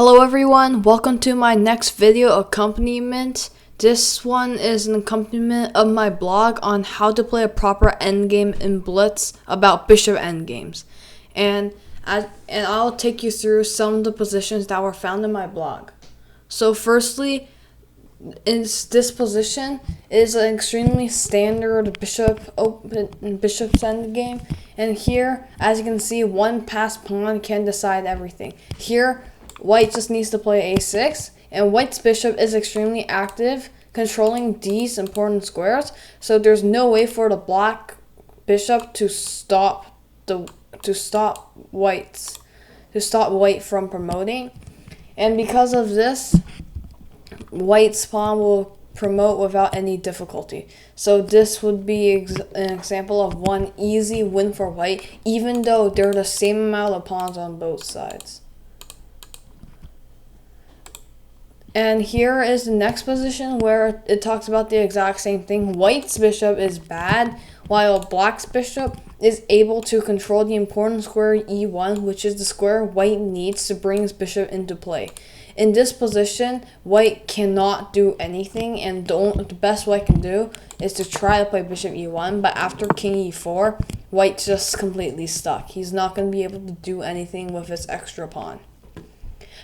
Hello everyone, welcome to my next video accompaniment. This one is an accompaniment of my blog on how to play a proper endgame in Blitz about bishop endgames. And I'll take you through some of the positions that were found in my blog. So firstly, this position is an extremely standard bishop's endgame. And here, as you can see, one passed pawn can decide everything. Here, White just needs to play a6, and White's bishop is extremely active, controlling these important squares, so there's no way for the black bishop to stop White from promoting. And because of this, White's pawn will promote without any difficulty. So this would be an example of one easy win for White, even though there are the same amount of pawns on both sides. And here is the next position where it talks about the exact same thing. White's bishop is bad, while Black's bishop is able to control the important square e1, which is the square White needs to bring his bishop into play. In this position, White cannot do anything, and the best White can do is to try to play bishop e1, but after king e4, White's just completely stuck. He's not going to be able to do anything with his extra pawn.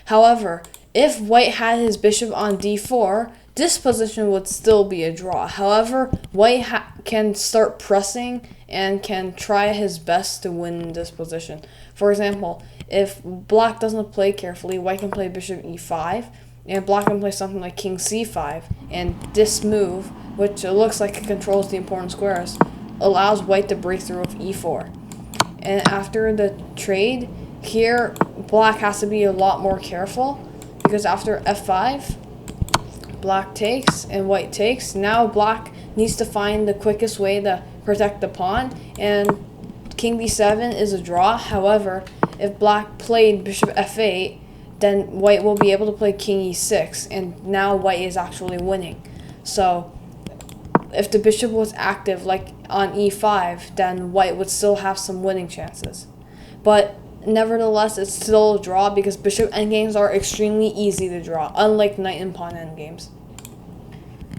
However, if White had his bishop on d4, this position would still be a draw. However, White can start pressing and can try his best to win this position. For example, if Black doesn't play carefully, White can play bishop e5, and Black can play something like king c5, and this move, which it looks like it controls the important squares, allows White to break through with e4. And after the trade, here Black has to be a lot more careful, because after f5, Black takes and White takes. Now Black needs to find the quickest way to protect the pawn, and king d7 is a draw. However, if Black played bishop f8, then White will be able to play king e6, and now White is actually winning. So if the bishop was active like on e5, then White would still have some winning chances. But nevertheless, it's still a draw because bishop endgames are extremely easy to draw, unlike knight and pawn endgames.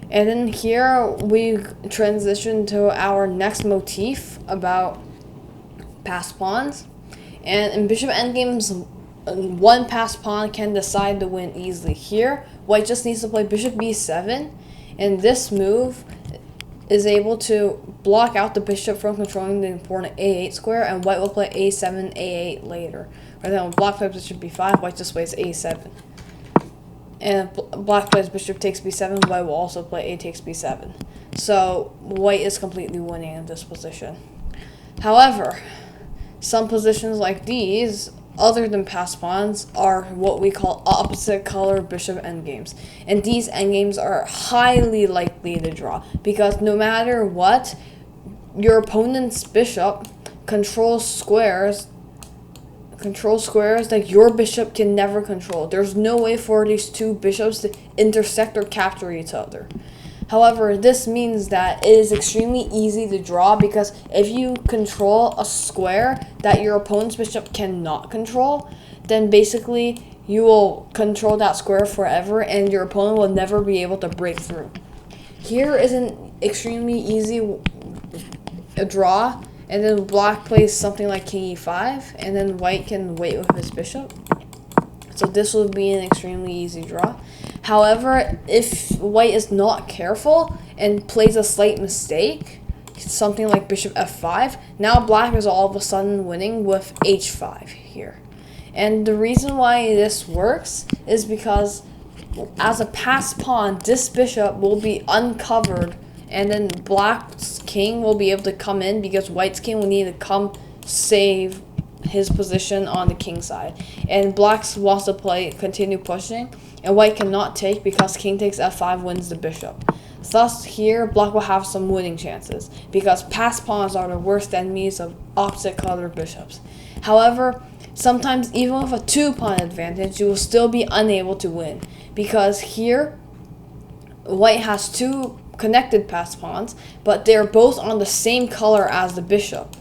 And then here we transition to our next motif about passed pawns. And in bishop endgames, one passed pawn can decide to win easily. Here, White just needs to play bishop b7, and this move is able to block out the bishop from controlling the important a8 square, and White will play a7, a8 later. Right then, when Black plays bishop b5, White just plays a7. And if Black plays bishop takes b7, White will also play a takes b7. So White is completely winning in this position. However, some positions like these, other than passed pawns, are what we call opposite color bishop endgames. And these endgames are highly likely to draw, because no matter what, your opponent's bishop controls squares that your bishop can never control. There's no way for these two bishops to intersect or capture each other. However, this means that it is extremely easy to draw, because if you control a square that your opponent's bishop cannot control, then basically you will control that square forever and your opponent will never be able to break through. Here is an extremely easy draw, and then Black plays something like king e5, and then White can wait with his bishop. So this will be an extremely easy draw. However, if White is not careful and plays a slight mistake, something like bishop f5, now Black is all of a sudden winning with h5 here. And the reason why this works is because as a passed pawn, this bishop will be uncovered, and then Black's king will be able to come in, because White's king will need to come save his position on the king side. And Black wants to continue pushing, and White cannot take because king takes f5 wins the bishop. Thus here, Black will have some winning chances, because passed pawns are the worst enemies of opposite color bishops. However, sometimes even with a 2-pawn advantage, you will still be unable to win, because here White has 2 connected passed pawns, but they're both on the same color as the bishop.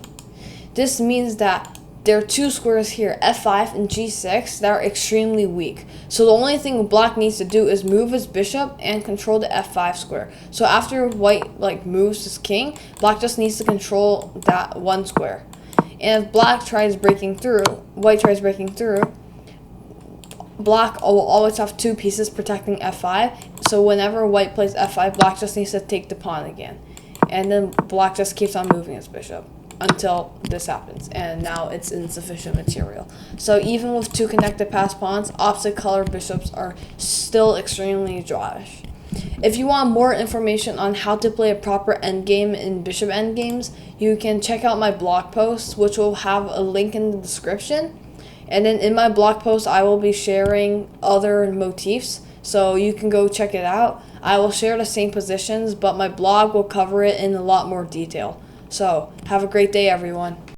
This means that there are two squares here, f5 and g6, that are extremely weak. So the only thing black needs to do is move his bishop and control the f5 square. So after white moves his king, black just needs to control that one square. And if white tries breaking through, black will always have two pieces protecting f5. So whenever white plays f5, black just needs to take the pawn again. And then black just keeps on moving his bishop until this happens, and now it's insufficient material. So even with two connected passed pawns, opposite color bishops are still extremely trash. If you want more information on how to play a proper endgame in bishop endgames, you can check out my blog post, which will have a link in the description. And then in my blog post, I will be sharing other motifs, so you can go check it out. I will share the same positions, but my blog will cover it in a lot more detail. So, have a great day, everyone.